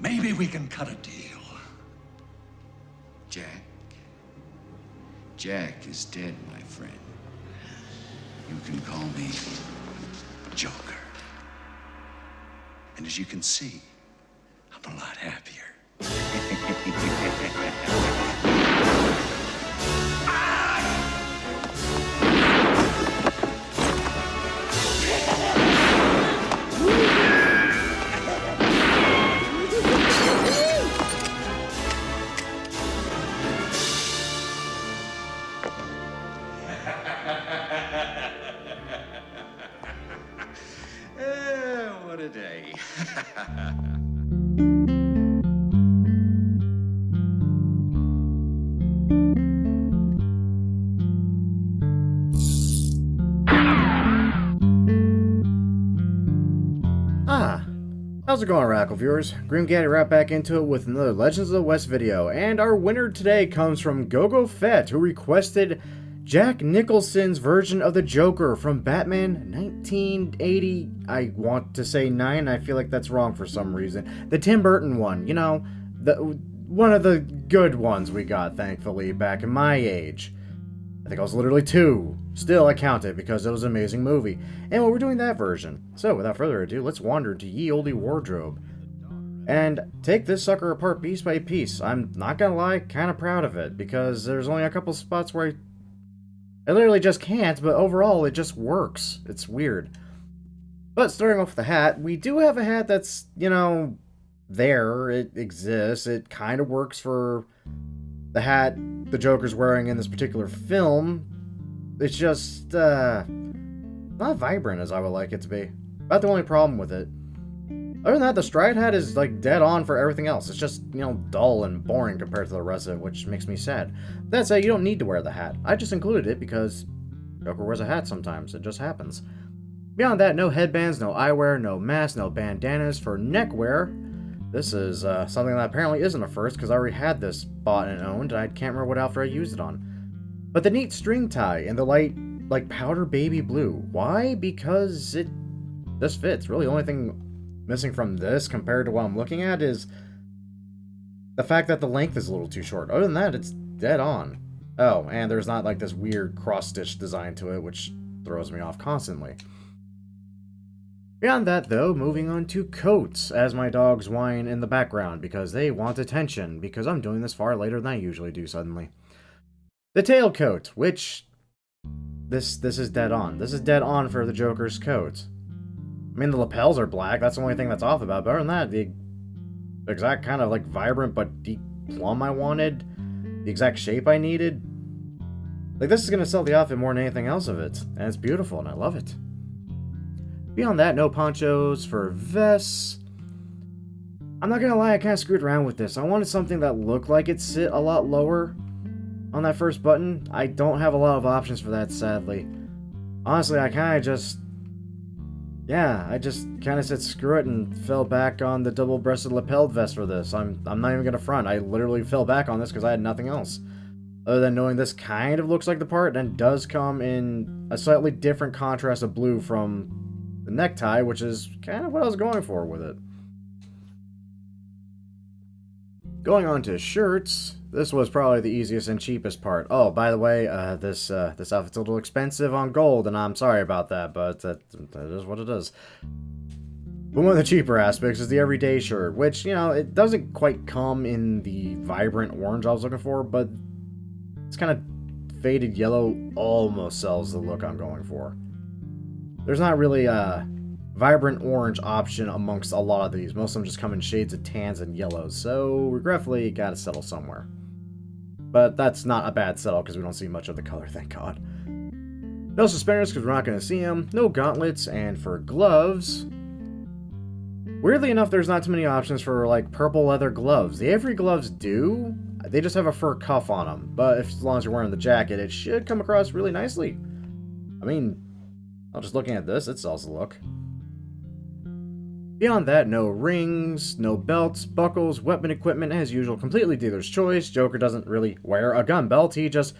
Maybe we can cut a deal. Jack? Jack is dead, my friend. You can call me Joker. And as you can see, I'm a lot happier. What a day. How's it going, Rackle viewers? Grim Gaddy right back into it with another Legends of the West video, and our winner today comes from Gogo Fett, who requested Jack Nicholson's version of the Joker from Batman 1980, I want to say 9, I feel like that's wrong for some reason. The Tim Burton one, you know, one of the good ones we got, thankfully, back in my age. I think I was literally 2. Still, I count it because it was an amazing movie. And we're doing that version. So, without further ado, let's wander into ye olde wardrobe and take this sucker apart piece by piece. I'm not gonna lie, kind of proud of it, because there's only a couple spots where I literally just can't, but overall it just works. It's weird. But starting off with the hat, we do have a hat that's, you know, there. It exists. It kind of works for the hat the Joker's wearing in this particular film. It's just, not vibrant as I would like it to be. About the only problem with it. Other than that, the Stride hat is, like, dead on for everything else. It's just, you know, dull and boring compared to the rest of it, which makes me sad. That said, you don't need to wear the hat. I just included it because Joker wears a hat sometimes. It just happens. Beyond that, no headbands, no eyewear, no masks, no bandanas for neckwear. This is something that apparently isn't a first, because I already had this bought and owned, and I can't remember what outfit I used it on. But the neat string tie in the light, like, powder baby blue. Why? Because it just fits. Really, the only thing missing from this compared to what I'm looking at is the fact that the length is a little too short. Other than that, it's dead on. Oh, and there's not, like, this weird cross-stitch design to it, which throws me off constantly. Beyond that, though, moving on to coats, as my dogs whine in the background because they want attention, because I'm doing this far later than I usually do suddenly. The tailcoat, which this is dead on. This is dead on for the Joker's coat. I mean, the lapels are black, that's the only thing that's off about, but other than that, the exact kind of, like, vibrant but deep plum I wanted, the exact shape I needed. Like, this is going to sell the outfit more than anything else of it, and it's beautiful, and I love it. Beyond that, no ponchos for vests. I'm not gonna lie, I kind of screwed around with this. I wanted something that looked like it sit a lot lower on that first button. I don't have a lot of options for that, sadly. Honestly, I kind of just... yeah, I just kind of said screw it and fell back on the double-breasted lapelled vest for this. I'm not even gonna front. I literally fell back on this because I had nothing else. Other than knowing this kind of looks like the part, and does come in a slightly different contrast of blue from the necktie, which is kind of what I was going for with it. Going on to shirts, this was probably the easiest and cheapest part. Oh, by the way, this outfit's a little expensive on gold, and I'm sorry about that, but that is what it is. But one of the cheaper aspects is the everyday shirt, which, you know, it doesn't quite come in the vibrant orange I was looking for, but it's kind of faded yellow almost sells the look I'm going for. There's not really a vibrant orange option amongst a lot of these. Most of them just come in shades of tans and yellows, so regretfully, gotta settle somewhere. But that's not a bad settle, because we don't see much of the color, thank God. No suspenders, because we're not going to see them. No gauntlets, and for gloves... weirdly enough, there's not too many options for, like, purple leather gloves. The Avery gloves do. They just have a fur cuff on them, but as long as you're wearing the jacket, it should come across really nicely. I mean... just looking at this, it sells the look. Beyond that, no rings, no belts, buckles, weapon equipment as usual, completely dealer's choice. Joker doesn't really wear a gun belt, he just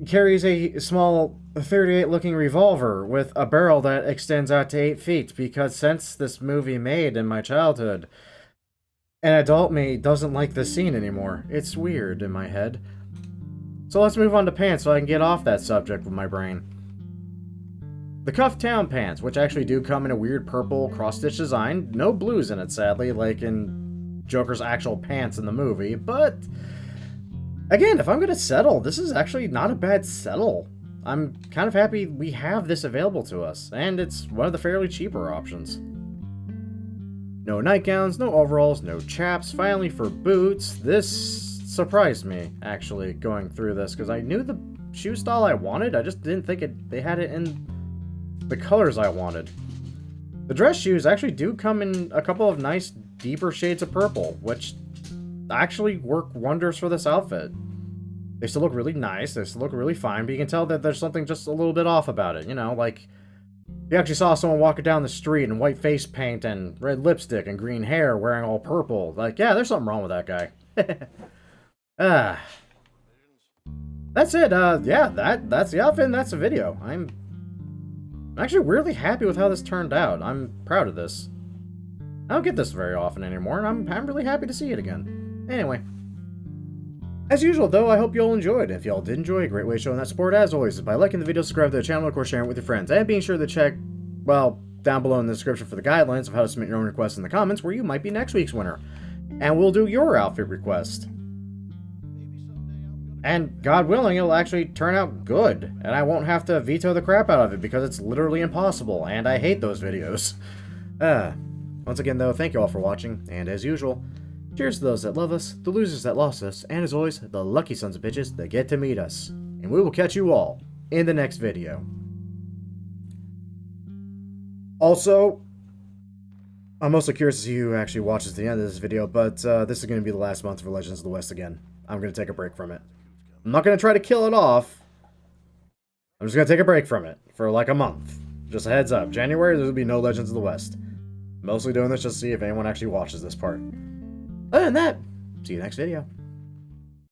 carries a small 38 looking revolver with a barrel that extends out to 8 feet, because since this movie made in my childhood, And adult me doesn't like this scene anymore. It's weird in my head. So let's move on to pants so I can get off that subject with my brain. The Cuff Town pants, which actually do come in a weird purple cross-stitch design. No blues in it, sadly, like in Joker's actual pants in the movie. But, again, if I'm going to settle, this is actually not a bad settle. I'm kind of happy we have this available to us, and it's one of the fairly cheaper options. No nightgowns, no overalls, no chaps. Finally, for boots, this surprised me, actually, going through this, because I knew the shoe style I wanted. I just didn't think they had it in the colors I wanted. The dress shoes actually do come in a couple of nice, deeper shades of purple, which actually work wonders for this outfit. They still look really nice, they still look really fine, but you can tell that there's something just a little bit off about it, you know, like... You actually saw someone walking down the street in white face paint and red lipstick and green hair wearing all purple. Like, yeah, there's something wrong with that guy. That's it. Yeah, that's the outfit and that's the video. I'm actually weirdly happy with how this turned out. I'm proud of this. I don't get this very often anymore, and I'm really happy to see it again. Anyway. As usual, though, I hope you all enjoyed. If y'all did enjoy, a great way of showing that support, as always, is by liking the video, subscribe to the channel, and of course sharing it with your friends. And being sure to check, well, down below in the description for the guidelines of how to submit your own requests in the comments, where you might be next week's winner. And we'll do your outfit request. And, God willing, it'll actually turn out good. And I won't have to veto the crap out of it, because it's literally impossible, and I hate those videos. Once again, though, thank you all for watching, and as usual... Cheers to those that love us, the losers that lost us, and as always, the lucky sons of bitches that get to meet us. And we will catch you all in the next video. Also, I'm mostly curious to see who actually watches the end of this video, but this is going to be the last month for Legends of the West again. I'm going to take a break from it. I'm not going to try to kill it off. I'm just going to take a break from it for like a month. Just a heads up. January, there will be no Legends of the West. Mostly doing this just to see if anyone actually watches this part. Other than that, see you next video.